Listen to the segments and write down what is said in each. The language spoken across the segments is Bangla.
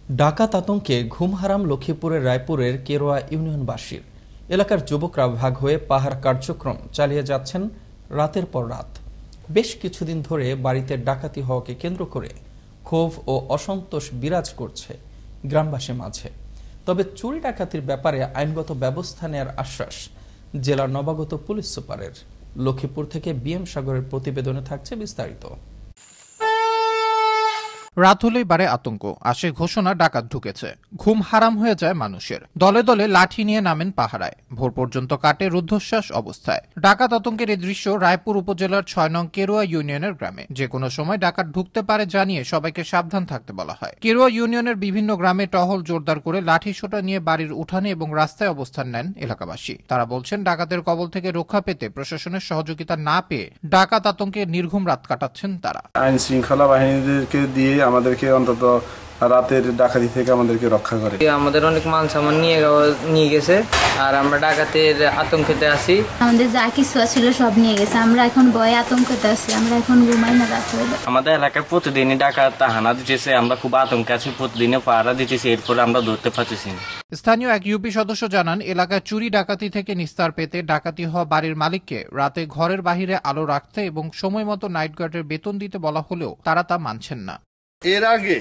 ডাকাত আতঙ্কে ঘুম হারাম লক্ষ্মীপুরের রায়পুরের কেরোয়া ইউনিয়নবাসীর। এলাকার যুবকরা ভাগ হয়ে পাহারা কার্যক্রম চালিয়ে যাচ্ছেন রাতের পর রাত। বেশ কিছুদিন ধরে বাড়িতে ডাকাতি হওয়াকে কেন্দ্র করে ক্ষোভ ও অসন্তোষ বিরাজ করছে গ্রামবাসীর মাঝে। তবে চুরি ডাকাতির ব্যাপারে আইনগত ব্যবস্থা নেয়ার আশ্বাস জেলার নবাগত পুলিশ সুপারের। লক্ষ্মীপুর থেকে বিএম সাগরের প্রতিবেদনে থাকছে বিস্তারিত। রাত হলেই বাড়ে আতঙ্ক, আসে ঘোষণা ডাকাত ঢুকেছে। ঘুম হারাম হয়ে যায় মানুষের। দলে দলে লাঠি নিয়ে নামেন পাহারায়। ভোর পর্যন্ত কাটে রুদ্ধশ্বাস অবস্থায়। ডাকাত আতঙ্কের এই দৃশ্য রায়পুর উপজেলার ৬ নং কেরোয়া ইউনিয়নের গ্রামে। যে কোনো সময় ডাকাত ঢুকতে পারে জানিয়ে সবাইকে সাবধান থাকতে বলা হয়। কেরোয়া ইউনিয়নের বিভিন্ন গ্রামে টহল জোরদার করে লাঠি সোঁটা নিয়ে বাড়ির উঠানে এবং রাস্তায় অবস্থান নেন এলাকাবাসী। তারা বলছেন, ডাকাতের কবল থেকে রক্ষা পেতে প্রশাসনের সহযোগিতা না পেয়ে ডাকাত আতঙ্কে নির্ঘুম রাত কাটাচ্ছেন তারা। আইন শৃঙ্খলা বাহিনীদেরকে দিয়ে আমাদেরকে অন্তত রাতের ডাকাতি থেকে আমাদেরকে রক্ষা করে। আমাদের অনেক মাল সামান নিয়ে গেছে, আর আমরা ডাকাতের আতঙ্কেতে আছি। আমাদের যা কিছু ছিল সব নিয়ে গেছে, আমরা এখন ভয়ে আতঙ্কেতে আছি, আমরা এখন ঘুমাই না রাত হইলে। আমাদের এলাকায় প্রতিদিনই ডাকাত হানা দিতেছে, আমরা খুব আতঙ্কে আছি, প্রতিদিনে পাহারা দিতেছি, এরপরে আমরা ধরতে পারতেছি। স্থানীয় এক ইউপি সদস্য জানান, এলাকায় চুরি ডাকাতি থেকে নিস্তার পেতে ডাকাতি হওয়া বাড়ির মালিককে রাতে ঘরের বাহিরে আলো রাখতে এবং সময় মতো নাইট গার্ডের বেতন দিতে বলা হলেও তারা তা মানছেন না। এর আগে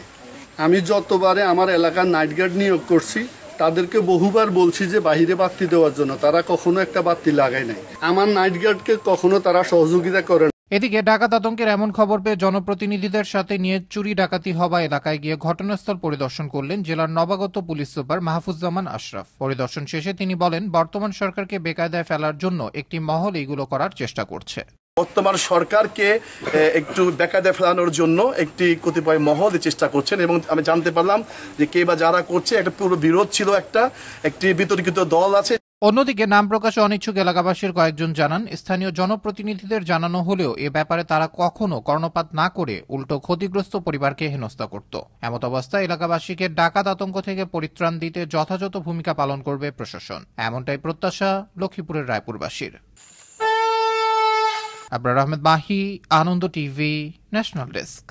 আমি যতবারে আমার এলাকার নাইট গার্ড নিয়োগ করছি তাদেরকে বহুবার বলছি যে বাহিরে বাতি দেওয়ার জন্য, তারা কখনো একটা বাতি লাগায় নাই। আমার নাইট গার্ডকে কখনো তারা সহযোগিতা করেন। এদিকে ডাকাত আতঙ্কের এমন খবর পেয়ে জনপ্রতিনিধিদের সাথে নিয়ে চুরি ডাকাতি হওয়া এলাকায় গিয়ে ঘটনাস্থল পরিদর্শন করলেন জেলার নবাগত পুলিশ সুপার মাহফুজ্জামান আশরাফ। পরিদর্শন শেষে তিনি বলেন, বর্তমান সরকারকে বেকায়দায় ফেলার জন্য একটি মহল এইগুলো করার চেষ্টা করছে। বর্তমান সরকারকে একটু বেকায়দায় ফেলানোর জন্য একটি কতিপয় মহল চেষ্টা করছেন, এবং আমি জানতে পারলাম যে কে বা যারা করছে একটা পুরো বিরোধ ছিল, একটি বিতর্কিত দল আছে। অন্যদিকে নাম প্রকাশে অনিচ্ছুক এলাকাবাসীর কয়েকজন জানান, স্থানীয় জনপ্রতিনিধিদের জানানো হলেও এ ব্যাপারে তারা কখনো কর্ণপাত না করে উল্টো ক্ষতিগ্রস্ত পরিবারকে হেনস্থা করত। এমত অবস্থায় এলাকাবাসীকে ডাকাত আতঙ্ক থেকে পরিত্রাণ দিতে যথাযথ ভূমিকা পালন করবে প্রশাসন, এমনটাই প্রত্যাশা লক্ষ্মীপুরের রায়পুরবাসীর। আবরার আহমেদ মাহি, আনন্দ টিভি, ন্যাশনাল ডেস্ক।